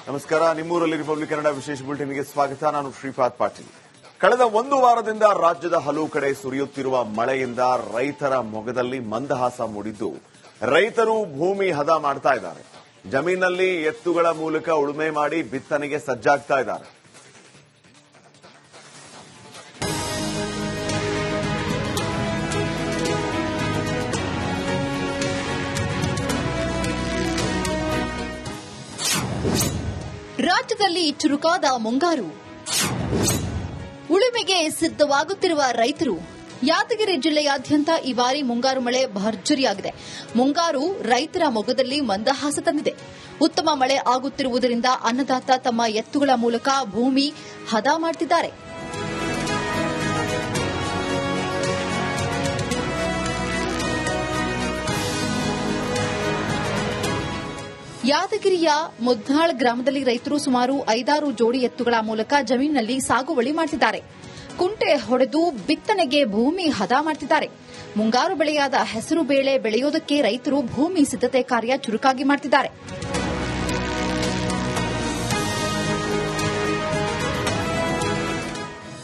ನಮಸ್ಕಾರ. ನಿಮ್ಮೂರಲ್ಲಿ ರಿಪಬ್ಲಿಕ್ ಕನ್ನಡ ವಿಶೇಷ ಬುಲೆಟಿನ್ಗೆ ಸ್ವಾಗತ. ನಾನು ಶ್ರೀಪಾದ್ ಪಾಟೀಲ್. ಕಳೆದ ಒಂದು ವಾರದಿಂದ ರಾಜ್ಯದ ಹಲವು ಕಡೆ ಸುರಿಯುತ್ತಿರುವ ಮಳೆಯಿಂದ ರೈತರ ಮೊಗದಲ್ಲಿ ಮಂದಹಾಸ ಮೂಡಿದ್ದು, ರೈತರು ಭೂಮಿ ಹದ ಮಾಡ್ತಾ ಇದ್ದಾರೆ. ಜಮೀನಲ್ಲಿ ಎತ್ತುಗಳ ಮೂಲಕ ಉಳುಮೆ ಮಾಡಿ ಬಿತ್ತನೆಗೆ ಸಜ್ಜಾಗ್ತಾ ಇದ್ದಾರೆ. ರಾಜ್ಯದಲ್ಲಿ ಚುರುಕಾದ ಮುಂಗಾರು, ಉಳುಮೆಗೆ ಸಿದ್ಧವಾಗುತ್ತಿರುವ ರೈತರು. ಯಾದಗಿರಿ ಜಿಲ್ಲೆಯಾದ್ಯಂತ ಈ ಬಾರಿ ಮುಂಗಾರು ಮಳೆ ಭರ್ಜರಿಯಾಗಿದೆ. ಮುಂಗಾರು ರೈತರ ಮೊಗದಲ್ಲಿ ಮಂದಹಾಸ ತಂದಿದೆ. ಉತ್ತಮ ಮಳೆ ಆಗುತ್ತಿರುವುದರಿಂದ ಅನ್ನದಾತ ತಮ್ಮ ಎತ್ತುಗಳ ಮೂಲಕ ಭೂಮಿ ಹದ ಮಾಡುತ್ತಿದ್ದಾರೆ. ಯಾದಗಿರಿಯ ಮುದ್ನಾಳ್ ಗ್ರಾಮದಲ್ಲಿ ರೈತರು ಸುಮಾರು 5-6 ಜೋಡಿ ಎತ್ತುಗಳ ಮೂಲಕ ಜಮೀನಿನಲ್ಲಿ ಸಾಗುವಳಿ ಮಾಡುತ್ತಿದ್ದಾರೆ. ಕುಂಟೆ ಹೊಡೆದು ಬಿತ್ತನೆಗೆ ಭೂಮಿ ಹದ ಮಾಡುತ್ತಿದ್ದಾರೆ. ಮುಂಗಾರು ಬೆಳೆಯಾದ ಹೆಸರು ಬೇಳೆ ಬೆಳೆಯೋದಕ್ಕೆ ರೈತರು ಭೂಮಿ ಸಿದ್ಧತೆ ಕಾರ್ಯ ಚುರುಕಾಗಿ ಮಾಡುತ್ತಿದ್ದಾರೆ.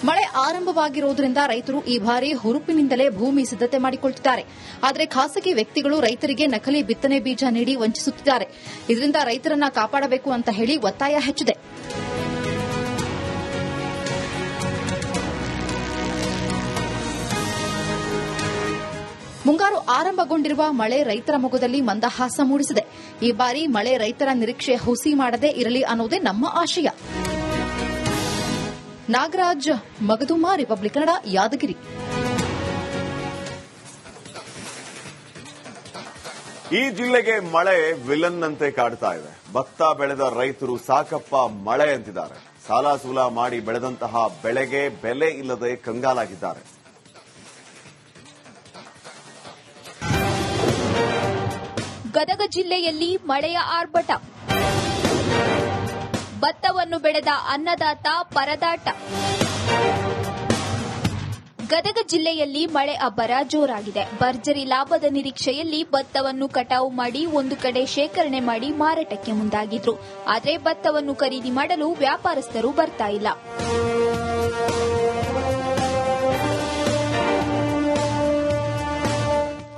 ಮಳೆ ಆರಂಭವಾಗಿರುವುದರಿಂದ ರೈತರು ಈ ಬಾರಿ ಹುರುಪಿನಿಂದಲೇ ಭೂಮಿ ಸಿದ್ಧತೆ ಮಾಡಿಕೊಳ್ಳುತ್ತಿದ್ದಾರೆ. ಆದರೆ ಖಾಸಗಿ ವ್ಯಕ್ತಿಗಳು ರೈತರಿಗೆ ನಕಲಿ ಬಿತ್ತನೆ ಬೀಜ ನೀಡಿ ವಂಚಿಸುತ್ತಿದ್ದಾರೆ. ಇದರಿಂದ ರೈತರನ್ನ ಕಾಪಾಡಬೇಕು ಅಂತ ಹೇಳಿ ಒತ್ತಾಯ ಹೆಚ್ಚಿದೆ. ಮುಂಗಾರು ಆರಂಭಗೊಂಡಿರುವ ಮಳೆ ರೈತರ ಮೊಗದಲ್ಲಿ ಮಂದಹಾಸ ಮೂಡಿಸಿದೆ. ಈ ಬಾರಿ ಮಳೆ ರೈತರ ನಿರೀಕ್ಷೆ ಹುಸಿ ಮಾಡದೇ ಇರಲಿ ಅನ್ನೋದೇ ನಮ್ಮ ಆಶಯ. ನಾಗರಾಜ್ ಮಗದುಮ, ರಿಪಬ್ಲಿಕ್ ಕನ್ನಡ, ಯಾದಗಿರಿ. ಈ ಜಿಲ್ಲೆಗೆ ಮಳೆ ವಿಲನ್ ಅಂತೆ ಕಾಡ್ತಾ ಇದೆ. ಭತ್ತ ಬೆಳೆದ ರೈತರು ಸಾಕಪ್ಪ ಮಳೆ ಅಂತಿದ್ದಾರೆ. ಸಾಲ ಸೂಲ ಮಾಡಿ ಬೆಳೆದಂತಹ ಬೆಳೆಗೆ ಬೆಲೆ ಇಲ್ಲದೆ ಕಂಗಾಲಾಗಿದ್ದಾರೆ. ಗದಗ ಜಿಲ್ಲೆಯಲ್ಲಿ ಮಳೆಯ ಆರ್ಭಟ, ಭತ್ತವನ್ನು ಬೆಳೆದ ಅನ್ನದಾತ ಪರದಾಟ. ಗದಗ ಜಿಲ್ಲೆಯಲ್ಲಿ ಮಳೆ ಅಬ್ಬರ ಜೋರಾಗಿದೆ. ಭರ್ಜರಿ ಲಾಭದ ನಿರೀಕ್ಷೆಯಲ್ಲಿ ಭತ್ತವನ್ನು ಕಟಾವು ಮಾಡಿ ಒಂದು ಕಡೆ ಶೇಖರಣೆ ಮಾಡಿ ಮಾರಾಟಕ್ಕೆ ಮುಂದಾಗಿದ್ರು. ಆದರೆ ಭತ್ತವನ್ನು ಖರೀದಿ ಮಾಡಲು ವ್ಯಾಪಾರಸ್ಥರು ಬರ್ತಾ ಇಲ್ಲ.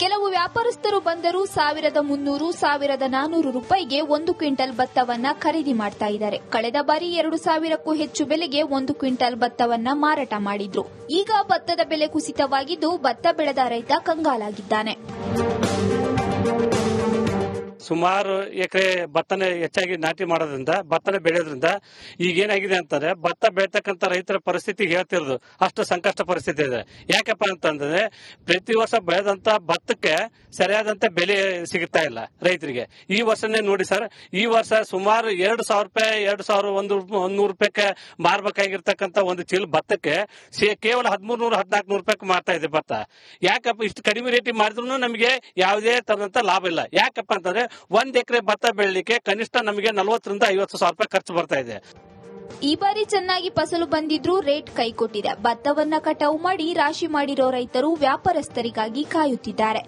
ಕೆಲವು ವ್ಯಾಪಾರಸ್ಥರು ಬಂದರೂ 1300, 1400 ರೂಪಾಯಿಗೆ 1 ಕ್ವಿಂಟಲ್ ಭತ್ತವನ್ನ ಖರೀದಿ ಮಾಡ್ತಾ ಇದ್ದಾರೆ. ಕಳೆದ ಬಾರಿ 2000ಕ್ಕೂ ಹೆಚ್ಚು ಬೆಲೆಗೆ 1 ಕ್ವಿಂಟಲ್ ಭತ್ತವನ್ನ ಮಾರಾಟ ಮಾಡಿದ್ರು. ಈಗ ಭತ್ತದ ಬೆಲೆ ಕುಸಿತವಾಗಿದ್ದು ಭತ್ತ ಬೆಳೆದ ರೈತ ಕಂಗಾಲಾಗಿದ್ದಾನೆ. ಸುಮಾರು ಎಕರೆ ಭತ್ತನೆ ಹೆಚ್ಚಾಗಿ ನಾಟಿ ಮಾಡೋದ್ರಿಂದ ಭತ್ತನೆ ಬೆಳೆಯೋದ್ರಿಂದ ಈಗ ಏನಾಗಿದೆ ಅಂತಂದ್ರೆ ಭತ್ತ ಬೆಳತಕ್ಕಂತ ರೈತರ ಪರಿಸ್ಥಿತಿ ಹೇಳ್ತಿರೋದು ಅಷ್ಟು ಸಂಕಷ್ಟ ಪರಿಸ್ಥಿತಿ ಇದೆ. ಯಾಕಪ್ಪ ಅಂತಂದ್ರೆ ಪ್ರತಿ ವರ್ಷ ಬೆಳೆದಂತ ಭತ್ತಕ್ಕೆ ಸರಿಯಾದಂತ ಬೆಲೆ ಸಿಗುತ್ತಾ ಇಲ್ಲ ರೈತರಿಗೆ. ಈ ವರ್ಷನೇ ನೋಡಿ ಸರ್, ಈ ವರ್ಷ ಸುಮಾರು 2000 ರೂಪಾಯಿ 2100 ರೂಪಾಯಿಗೆ ಮಾರ್ಬೇಕಾಗಿರ್ತಕ್ಕಂಥ ಒಂದು ಚೀಲ ಭತ್ತಕ್ಕೆ ಕೇವಲ 1300-1400 ರೂಪಾಯಿಗೆ ಮಾರ್ತಾ ಇದೆ ಭತ್ತ. ಯಾಕಪ್ಪ ಇಷ್ಟು ಕಡಿಮೆ ರೇಟಿಗೆ ಮಾರಿದ್ರು ನಮಗೆ ಯಾವುದೇ ತರದಂತ ಲಾಭ ಇಲ್ಲ. ಯಾಕಪ್ಪ ಅಂತಂದ್ರೆ 1 ಎಕರೆ ಭತ್ತ ಬೆಳಲಿಕ್ಕೆ ಕನಿಷ್ಠ ನಮಗೆ 40,000-50,000 ರೂಪಾಯಿ ಖರ್ಚು ಬರ್ತಾ ಇದೆ. ಈ ಬಾರಿ ಚೆನ್ನಾಗಿ ಫಸಲು ಬಂದಿದ್ರೂ ರೇಟ್ ಕೈಕೊಟ್ಟಿದೆ. ಭತ್ತವನ್ನ ಕಟಾವು ಮಾಡಿ ರಾಶಿ ಮಾಡಿರೋ ರೈತರು ವ್ಯಾಪಾರಸ್ಥರಿಗಾಗಿ ಕಾಯುತ್ತಿದ್ದಾರೆ.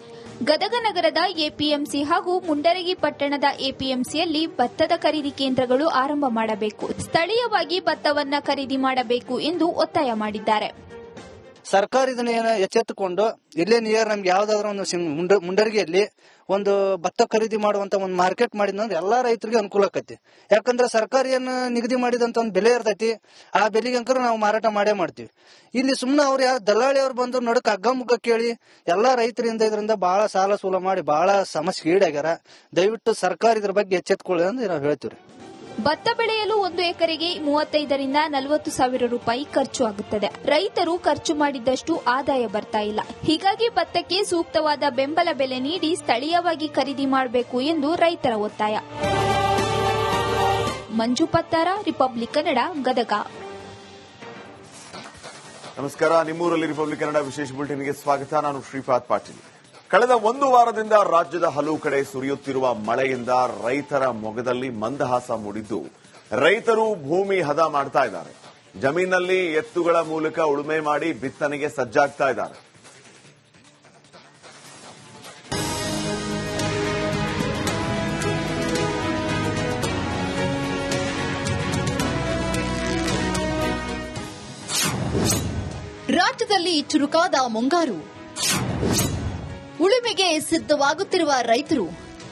ಗದಗ ನಗರದ ಎಪಿಎಂಸಿ ಹಾಗೂ ಮುಂಡರಗಿ ಪಟ್ಟಣದ ಎಪಿಎಂಸಿಯಲ್ಲಿ ಭತ್ತದ ಖರೀದಿ ಕೇಂದ್ರಗಳು ಆರಂಭ ಮಾಡಬೇಕು, ಸ್ಥಳೀಯವಾಗಿ ಭತ್ತವನ್ನ ಖರೀದಿ ಮಾಡಬೇಕು ಎಂದು ಒತ್ತಾಯ ಮಾಡಿದ್ದಾರೆ. ಸರ್ಕಾರ ಇದನ್ನ ಎಚ್ಚೆತ್ತುಕೊಂಡು ಇಲ್ಲೇ ನಿಯರ್ ನಮ್ಗೆ ಯಾವ್ದಾದ್ರು ಒಂದು ಮುಂಡರಗಿಯಲ್ಲಿ ಒಂದು ಭತ್ತ ಖರೀದಿ ಮಾಡುವಂತ ಒಂದು ಮಾರ್ಕೆಟ್ ಮಾಡಿದ್ರೆ ಎಲ್ಲಾ ರೈತರಿಗೆ ಅನುಕೂಲ ಆಕತಿ. ಯಾಕಂದ್ರೆ ಸರ್ಕಾರ ಏನ್ ನಿಗದಿ ಮಾಡಿದಂತ ಒಂದು ಬೆಲೆ ಇರ್ತೈತಿ, ಆ ಬೆಲೆಗೆ ಅಂಕರ ನಾವು ಮಾರಾಟ ಮಾಡೇ ಮಾಡ್ತೀವಿ. ಇಲ್ಲಿ ಸುಮ್ನೆ ಅವ್ರು ಯಾರು ದಲ್ಲಾಳಿ ಅವ್ರು ಬಂದು ನಡಕ್ ಹಗ್ಗ ಮುಗ್ಗ ಕೇಳಿ ಎಲ್ಲಾ ರೈತರಿಂದ ಇದರಿಂದ ಬಹಳ ಸಾಲ ಸೂಲ ಮಾಡಿ ಬಹಳ ಸಮಸ್ಯೆ ಈಡಾಗ್ಯಾರ. ದಯವಿಟ್ಟು ಸರ್ಕಾರ ಇದ್ರ ಬಗ್ಗೆ ಎಚ್ಚೆತ್ಕೊಳ್ಳಿ ಅಂತ ನಾವು ಹೇಳ್ತೀವಿ. ಭತ್ತ ಬೆಳೆಯಲು 1 ಎಕರೆಗೆ 35,000-40 ಸಾವಿರ ರೂಪಾಯಿ ಖರ್ಚು ಆಗುತ್ತದೆ. ರೈತರು ಖರ್ಚು ಮಾಡಿದ್ದಷ್ಟು ಆದಾಯ ಬರ್ತಾ ಇಲ್ಲ. ಹೀಗಾಗಿ ಭತ್ತಕ್ಕೆ ಸೂಕ್ತವಾದ ಬೆಂಬಲ ಬೆಲೆ ನೀಡಿ ಸ್ಥಳೀಯವಾಗಿ ಖರೀದಿ ಮಾಡಬೇಕು ಎಂದು ರೈತರ ಒತ್ತಾಯ. ಮಂಜು ಪತ್ತಾರ, ರಿಪಬ್ಲಿಕ್ ಕನ್ನಡ, ಗದಗ. ನಮಸ್ಕಾರ. ನಿಮ್ಮೂರಲ್ಲಿ ರಿಪಬ್ಲಿಕ್ ಕನ್ನಡ ವಿಶೇಷ ಬುಲೆಟಿನ್ಗೆ ಸ್ವಾಗತ. ನಾನು ಶ್ರೀಪಾದ್ ಪಾಟೀಲ್. ಕಳೆದ ಒಂದು ವಾರದಿಂದ ರಾಜ್ಯದ ಹಲವು ಕಡೆ ಸುರಿಯುತ್ತಿರುವ ಮಳೆಯಿಂದ ರೈತರ ಮೊಗದಲ್ಲಿ ಮಂದಹಾಸ ಮೂಡಿದ್ದು, ರೈತರು ಭೂಮಿ ಹದ ಮಾಡ್ತಾ ಇದ್ದಾರೆ. ಜಮೀನಲ್ಲಿ ಎತ್ತುಗಳ ಮೂಲಕ ಉಳುಮೆ ಮಾಡಿ ಬಿತ್ತನೆಗೆ ಸಜ್ಜಾಗ್ತಾ ಇದ್ದಾರೆ. ರಾಜ್ಯದಲ್ಲಿ ಚುರುಕಾದ ಮುಂಗಾರು, ಉಳುಮೆಗೆ ಸಿದ್ಧವಾಗುತ್ತಿರುವ ರೈತರು.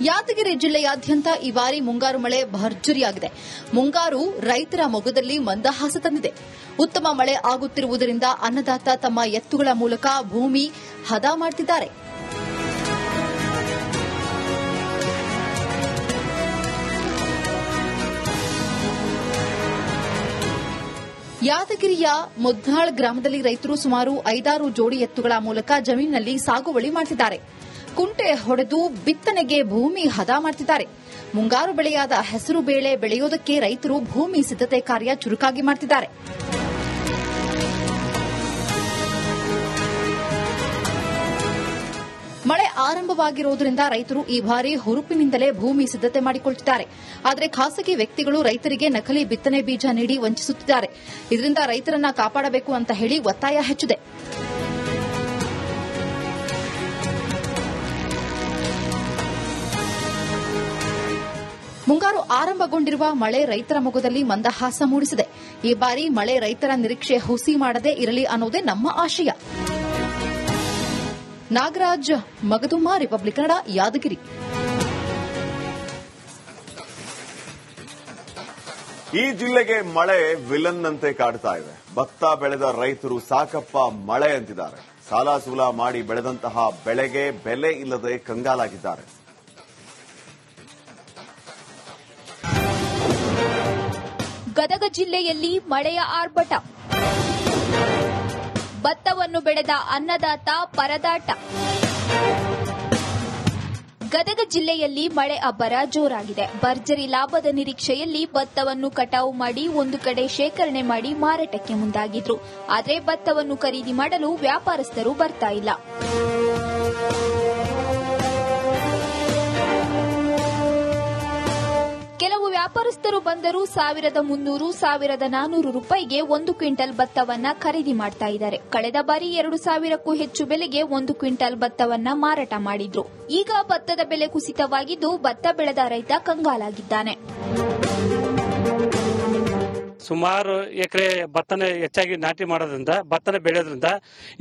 ಯಾದಗಿರಿ ಜಿಲ್ಲೆಯಾದ್ಯಂತ ಈ ಬಾರಿ ಮುಂಗಾರು ಮಳೆ ಭರ್ಜರಿಯಾಗಿದೆ. ಮುಂಗಾರು ರೈತರ ಮೊಗದಲ್ಲಿ ಮಂದಹಾಸ ತಂದಿದೆ. ಉತ್ತಮ ಮಳೆ ಆಗುತ್ತಿರುವುದರಿಂದ ಅನ್ನದಾತ ತಮ್ಮ ಎತ್ತುಗಳ ಮೂಲಕ ಭೂಮಿ ಹದ ಮಾಡುತ್ತಿದ್ದಾರೆ. ಯಾದಗಿರಿಯ ಮುದ್ನಾಳ್ ಗ್ರಾಮದಲ್ಲಿ ರೈತರು ಸುಮಾರು 5-6 ಜೋಡಿ ಎತ್ತುಗಳ ಮೂಲಕ ಜಮೀನಿನಲ್ಲಿ ಸಾಗುವಳಿ ಮಾಡುತ್ತಿದ್ದಾರೆ. ಕುಂಟೆ ಹೊಡೆದು ಬಿತ್ತನೆಗೆ ಭೂಮಿ ಹದ ಮಾಡುತ್ತಿದ್ದಾರೆ. ಮುಂಗಾರು ಬೆಳೆಯಾದ ಹೆಸರು ಬೇಳೆ ಬೆಳೆಯೋದಕ್ಕೆ ರೈತರು ಭೂಮಿ ಸಿದ್ಧತೆ ಕಾರ್ಯ ಚುರುಕಾಗಿ ಮಾಡುತ್ತಿದ್ದಾರೆ. ಮಳೆ ಆರಂಭವಾಗಿರುವುದರಿಂದ ರೈತರು ಈ ಬಾರಿ ಹುರುಪಿನಿಂದಲೇ ಭೂಮಿ ಸಿದ್ಧತೆ ಮಾಡಿಕೊಳ್ಳುತ್ತಿದ್ದಾರೆ. ಆದರೆ ಖಾಸಗಿ ವ್ಯಕ್ತಿಗಳು ರೈತರಿಗೆ ನಕಲಿ ಬಿತ್ತನೆ ಬೀಜ ನೀಡಿ ವಂಚಿಸುತ್ತಿದ್ದಾರೆ. ಇದರಿಂದ ರೈತರನ್ನ ಕಾಪಾಡಬೇಕು ಅಂತ ಹೇಳಿ ಒತ್ತಾಯ ಹೆಚ್ಚಿದೆ. ಮುಂಗಾರು ಆರಂಭಗೊಂಡಿರುವ ಮಳೆ ರೈತರ ಮೊಗದಲ್ಲಿ ಮಂದಹಾಸ ಮೂಡಿಸಿದೆ. ಈ ಬಾರಿ ಮಳೆ ರೈತರ ನಿರೀಕ್ಷೆ ಹುಸಿ ಮಾಡದೇ ಇರಲಿ ಅನ್ನೋದೇ ನಮ್ಮ ಆಶಯ. ನಾಗರಾಜ್ ಮಗದುಮ್ಮ, ರಿಪಬ್ಲಿಕ್ ಕನ್ನಡ, ಯಾದಗಿರಿ. ಈ ಜಿಲ್ಲೆಗೆ ಮಳೆ ವಿಲನ್ ಅಂತೆ ಕಾಡ್ತಾ ಇದೆ. ಭತ್ತ ಬೆಳೆದ ರೈತರು ಸಾಕಪ್ಪ ಮಳೆ ಅಂತಿದ್ದಾರೆ. ಸಾಲ ಸೂಲ ಮಾಡಿ ಬೆಳೆದಂತಹ ಬೆಳೆಗೆ ಬೆಲೆ ಇಲ್ಲದೆ ಕಂಗಾಲಾಗಿದ್ದಾರೆ. ಗದಗ ಜಿಲ್ಲೆಯಲ್ಲಿ ಮಳೆಯ ಆರ್ಭಟ, ಭತ್ತವನ್ನು ಬೆಳೆದ ಅನ್ನದಾತ ಪರದಾಟ. ಗದಗ ಜಿಲ್ಲೆಯಲ್ಲಿ ಮಳೆ ಅಬ್ಬರ ಜೋರಾಗಿದೆ. ಭರ್ಜರಿ ಲಾಭದ ನಿರೀಕ್ಷೆಯಲ್ಲಿ ಭತ್ತವನ್ನು ಕಟಾವು ಮಾಡಿ ಒಂದು ಕಡೆ ಶೇಖರಣೆ ಮಾಡಿ ಮಾರಾಟಕ್ಕೆ ಮುಂದಾಗಿದ್ರು. ಆದರೆ ಭತ್ತವನ್ನು ಖರೀದಿ ಮಾಡಲು ವ್ಯಾಪಾರಸ್ಥರು ಬರ್ತಾ ಇಲ್ಲ. ಕೆಲವು ವ್ಯಾಪಾರಸ್ಥರು ಬಂದರೂ 1300, 1400 ರೂಪಾಯಿಗೆ 1 ಕ್ವಿಂಟಲ್ ಭತ್ತವನ್ನ ಖರೀದಿ ಮಾಡ್ತಾ ಇದ್ದಾರೆ. ಕಳೆದ ಬಾರಿ 2000ಕ್ಕೂ ಹೆಚ್ಚು ಬೆಲೆಗೆ 1 ಕ್ವಿಂಟಲ್ ಭತ್ತವನ್ನ ಮಾರಾಟ ಮಾಡಿದ್ರು. ಈಗ ಭತ್ತದ ಬೆಲೆ ಕುಸಿತವಾಗಿದ್ದು ಭತ್ತ ಬೆಳೆದ ರೈತ ಕಂಗಾಲಾಗಿದ್ದಾನೆ. ಸುಮಾರು ಎಕರೆ ಭತ್ತನ ಹೆಚ್ಚಾಗಿ ನಾಟಿ ಮಾಡೋದ್ರಿಂದ ಭತ್ತನ ಬೆಳೆಯೋದ್ರಿಂದ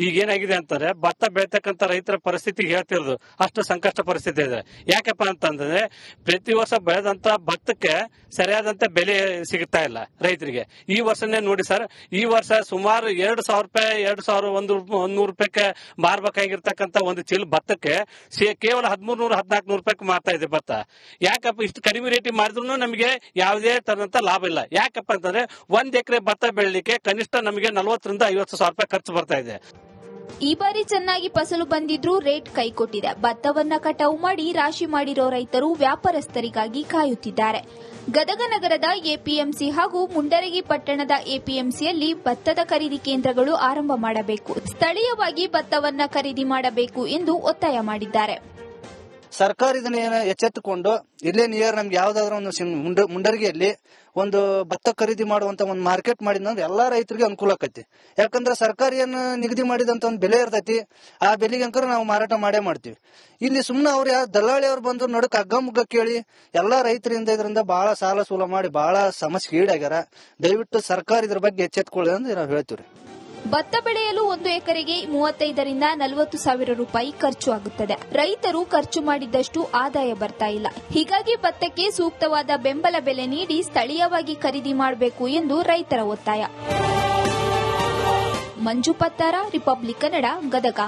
ಈಗ ಏನಾಗಿದೆ ಅಂತಂದ್ರೆ ಭತ್ತ ಬೆಳೆತಕ್ಕಂತ ರೈತರ ಪರಿಸ್ಥಿತಿ ಹೇಳ್ತಿರೋದು ಅಷ್ಟು ಸಂಕಷ್ಟ ಪರಿಸ್ಥಿತಿ ಇದೆ. ಯಾಕಪ್ಪ ಅಂತಂದ್ರೆ ಪ್ರತಿ ವರ್ಷ ಬೆಳೆದಂತ ಭತ್ತಕ್ಕೆ ಸರಿಯಾದಂತ ಬೆಲೆ ಸಿಗುತ್ತಾ ಇಲ್ಲ ರೈತರಿಗೆ. ಈ ವರ್ಷನೇ ನೋಡಿ ಸರ್, ಈ ವರ್ಷ ಸುಮಾರು 2,000 ರೂಪಾಯಿ 2,100 ರೂಪಾಯಿಗೆ ಮಾರ್ಬೇಕಾಗಿರ್ತಕ್ಕಂಥ ಒಂದು ಚೀಲ ಭತ್ತಕ್ಕೆ ಕೇವಲ 1300-1400 ರೂಪಾಯಿಗೆ ಮಾರ್ತಾ ಇದೆ ಭತ್ತ. ಯಾಕಪ್ಪ ಇಷ್ಟು ಕಡಿಮೆ ರೇಟಿಗೆ ಮಾರಿದ್ರು ನಮಗೆ ಯಾವುದೇ ತರದಂತ ಲಾಭ ಇಲ್ಲ. ಯಾಕಪ್ಪ ಅಂತಂದ್ರೆ 1 ಎಕರೆ ಭತ್ತ ಬೆಳಲಿಕ್ಕೆ ಕನಿಷ್ಠ ನಮಗೆ 40,000-50,000 ರೂಪಾಯಿ ಖರ್ಚು ಬರ್ತಾ ಇದೆ. ಈ ಬಾರಿ ಚೆನ್ನಾಗಿ ಫಸಲು ಬಂದಿದ್ರೂ ರೇಟ್ ಕೈಕೊಟ್ಟಿದೆ. ಭತ್ತವನ್ನ ಕಟಾವು ಮಾಡಿ ರಾಶಿ ಮಾಡಿರೋ ರೈತರು ವ್ಯಾಪಾರಸ್ಥರಿಗಾಗಿ ಕಾಯುತ್ತಿದ್ದಾರೆ. ಗದಗ ನಗರದ ಎಪಿಎಂಸಿ ಹಾಗೂ ಮುಂಡರಗಿ ಪಟ್ಟಣದ ಎಪಿಎಂಸಿಯಲ್ಲಿ ಭತ್ತದ ಖರೀದಿ ಕೇಂದ್ರಗಳು ಆರಂಭ ಮಾಡಬೇಕು, ಸ್ಥಳೀಯವಾಗಿ ಭತ್ತವನ್ನ ಖರೀದಿ ಮಾಡಬೇಕು ಎಂದು ಒತ್ತಾಯ ಮಾಡಿದ್ದಾರೆ. ಸರ್ಕಾರ ಇದನ್ನ ಎಚ್ಚೆತ್ತುಕೊಂಡು ಇಲ್ಲೇ ನಿಯರ್ ನಮ್ಗೆ ಯಾವ್ದಾದ್ರು ಒಂದು ಮುಂಡರಗಿಯಲ್ಲಿ ಒಂದು ಭತ್ತ ಖರೀದಿ ಮಾಡುವಂತ ಒಂದು ಮಾರ್ಕೆಟ್ ಮಾಡಿದ್ರೆ ಎಲ್ಲಾ ರೈತರಿಗೆ ಅನುಕೂಲ ಆಕತಿ. ಯಾಕಂದ್ರೆ ಸರ್ಕಾರ ಏನ್ ನಿಗದಿ ಮಾಡಿದಂತ ಒಂದು ಬೆಲೆ ಇರ್ತೈತಿ, ಆ ಬೆಲೆಗೆ ಅಂಕರ ನಾವು ಮಾರಾಟ ಮಾಡೇ ಮಾಡ್ತೀವಿ. ಇಲ್ಲಿ ಸುಮ್ನೆ ಅವ್ರು ದಲ್ಲಾಳಿ ಅವ್ರು ಬಂದು ನಡಕ್ ಹಗ್ಗ ಕೇಳಿ ಎಲ್ಲಾ ರೈತರಿಂದ ಇದರಿಂದ ಬಹಳ ಸಾಲ ಸೂಲ ಮಾಡಿ ಬಹಳ ಸಮಸ್ಯೆ ಈಡಾಗ್ಯಾರ. ದಯವಿಟ್ಟು ಸರ್ಕಾರ ಇದ್ರ ಬಗ್ಗೆ ಎಚ್ಚೆತ್ಕೊಳ್ಳಿ ಅಂತ ನಾವು ಹೇಳ್ತೀವಿ. ಭತ್ತ ಬೆಳೆಯಲು 1 ಎಕರೆಗೆ 35,000-40 ಸಾವಿರ ರೂಪಾಯಿ ಖರ್ಚು ಆಗುತ್ತದೆ. ರೈತರು ಖರ್ಚು ಮಾಡಿದ್ದಷ್ಟು ಆದಾಯ ಬರ್ತಾ ಇಲ್ಲ. ಹೀಗಾಗಿ ಭತ್ತಕ್ಕೆ ಸೂಕ್ತವಾದ ಬೆಂಬಲ ಬೆಲೆ ನೀಡಿ ಸ್ಥಳೀಯವಾಗಿ ಖರೀದಿ ಮಾಡಬೇಕು ಎಂದು ರೈತರ ಒತ್ತಾಯ. ಮಂಜು ಪತ್ತಾರ, ರಿಪಬ್ಲಿಕ್ ಕನ್ನಡ, ಗದಗ.